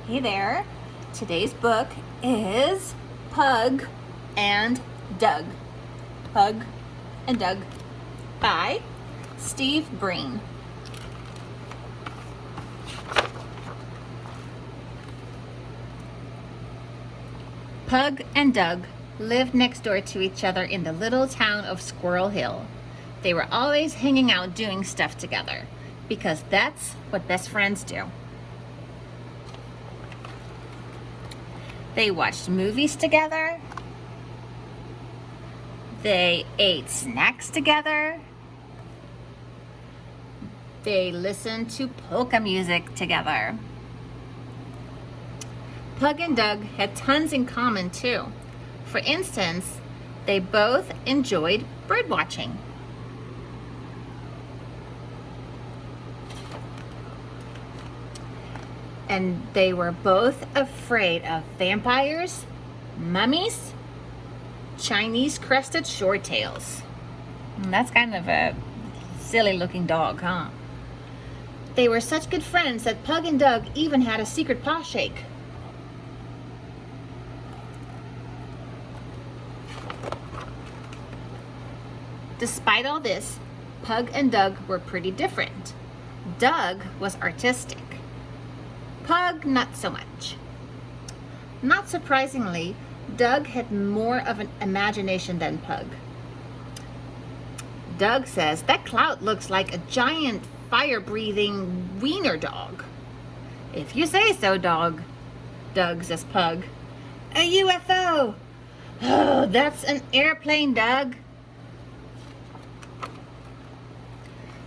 Hey there. Today's book is Pug and Doug. Pug and Doug by Steve Breen. Pug and Doug lived next door to each other in the little town of Squirrel Hill. They were always hanging out doing stuff together because that's what best friends do. They watched movies together. They ate snacks together. They listened to polka music together. Pug and Doug had tons in common too. For instance, they both enjoyed bird watching. And they were both afraid of vampires, mummies, Chinese crested shorttails. That's kind of a silly looking dog, huh? They were such good friends that Pug and Doug even had a secret paw shake. Despite all this, Pug and Doug were pretty different. Doug was artistic. Pug, not so much. Not surprisingly, Doug had more of an imagination than Pug. Doug says, "That cloud looks like a giant fire-breathing wiener dog." "If you say so, dog," Doug says Pug. "A UFO." "Oh, that's an airplane, Doug."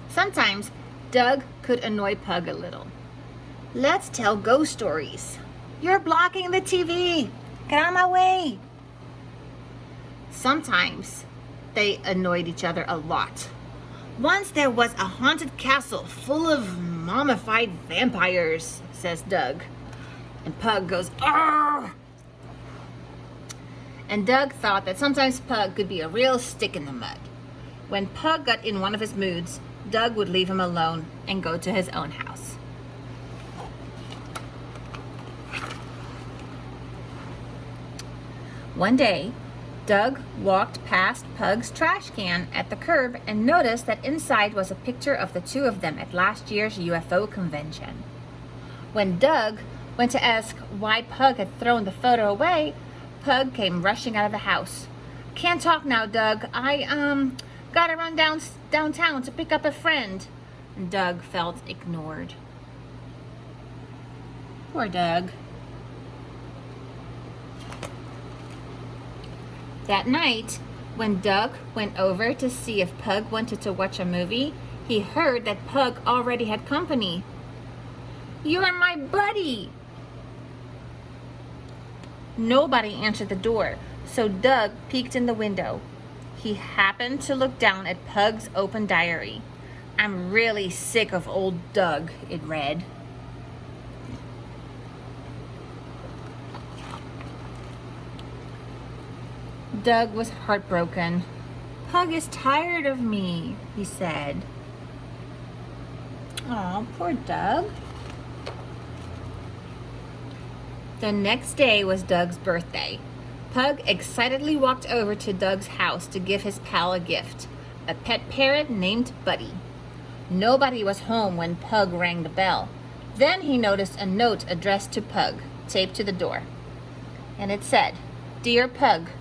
Sometimes Doug could annoy Pug a little. "Let's tell ghost stories." "You're blocking the TV. Get out of my way." Sometimes they annoyed each other a lot. "Once there was a haunted castle full of mummified vampires," says Doug. And Pug goes, "Arr!" And Doug thought that sometimes Pug could be a real stick in the mud. When Pug got in one of his moods, Doug would leave him alone and go to his own house. One day, Doug walked past Pug's trash can at the curb and noticed that inside was a picture of the two of them at last year's UFO convention. When Doug went to ask why Pug had thrown the photo away, Pug came rushing out of the house. "Can't talk now, Doug. I gotta run downtown to pick up a friend." And Doug felt ignored. Poor Doug. That night, when Doug went over to see if Pug wanted to watch a movie, he heard that Pug already had company. "You're my buddy!" Nobody answered the door, so Doug peeked in the window. He happened to look down at Pug's open diary. "I'm really sick of old Doug," it read. Doug was heartbroken. "Pug is tired of me," he said. Aw, poor Doug. The next day was Doug's birthday. Pug excitedly walked over to Doug's house to give his pal a gift, a pet parrot named Buddy. Nobody was home when Pug rang the bell. Then he noticed a note addressed to Pug, taped to the door. And it said, "Dear Pug,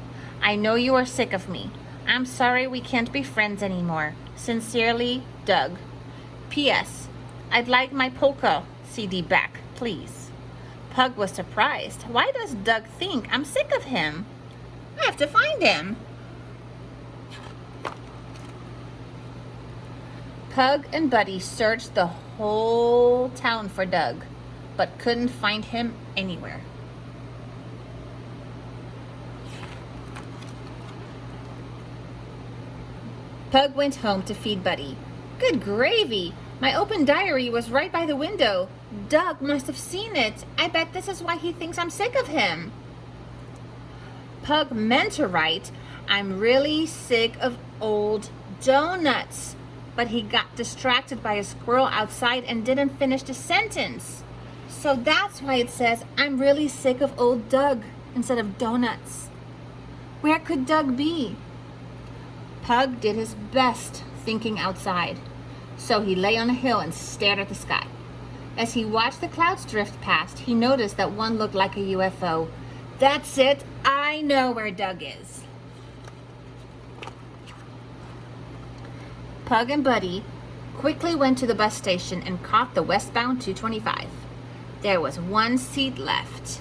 I know you are sick of me. I'm sorry we can't be friends anymore. Sincerely, Doug. P.S. I'd like my polka CD back, please." Pug was surprised. Why does Doug think I'm sick of him? I have to find him. Pug and Buddy searched the whole town for Doug, but couldn't find him anywhere. Pug went home to feed Buddy. "Good gravy! My open diary was right by the window. Doug must have seen it. I bet this is why he thinks I'm sick of him." Pug meant to write, "I'm really sick of old donuts," but he got distracted by a squirrel outside and didn't finish the sentence. So that's why it says, I'm really sick of old Doug instead of donuts. Where could Doug be? Pug did his best thinking outside. So he lay on a hill and stared at the sky. As he watched the clouds drift past, he noticed that one looked like a UFO. That's it. I know where Doug is. Pug and Buddy quickly went to the bus station and caught the westbound 225. There was one seat left.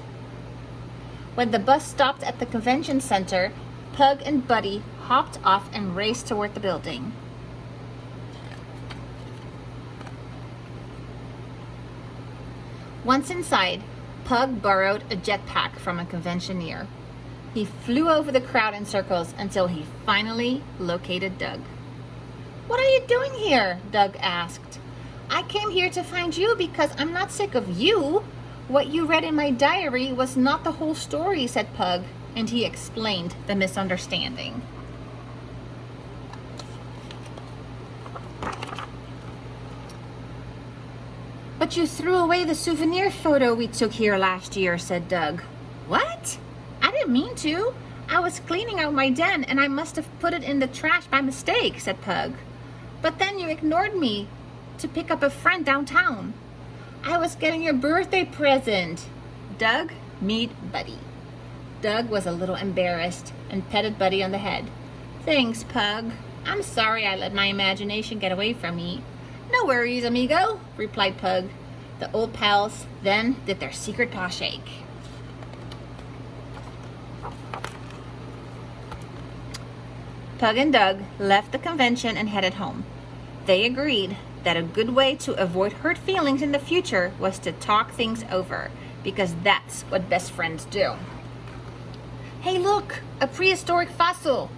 When the bus stopped at the convention center, Pug and Buddy hopped off and raced toward the building. Once inside, Pug borrowed a jetpack from a conventioneer. He flew over the crowd in circles until he finally located Doug. What are you doing here? Doug asked. I came here to find you because I'm not sick of you. What you read in my diary was not the whole story, said Pug, and he explained the misunderstanding. But you threw away the souvenir photo we took here last year, said Doug. What? I didn't mean to. I was cleaning out my den and I must have put it in the trash by mistake, said Pug. But then you ignored me to pick up a friend downtown. I was getting your birthday present. Doug, meet Buddy. Doug was a little embarrassed and petted Buddy on the head. Thanks, Pug. I'm sorry I let my imagination get away from me. No worries, amigo, replied Pug. The old pals then did their secret paw shake. Pug and Doug left the convention and headed home. They agreed that a good way to avoid hurt feelings in the future was to talk things over, because that's what best friends do. Hey, look, a prehistoric fossil.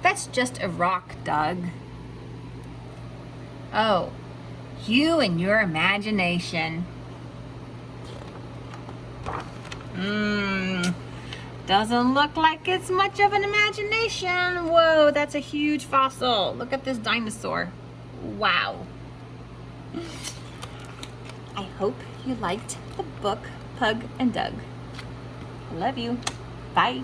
That's just a rock, Doug. Oh, you and your imagination. Doesn't look like it's much of an imagination. Whoa, that's a huge fossil. Look at this dinosaur. Wow. I hope you liked the book Pug and Doug. Love you. Bye.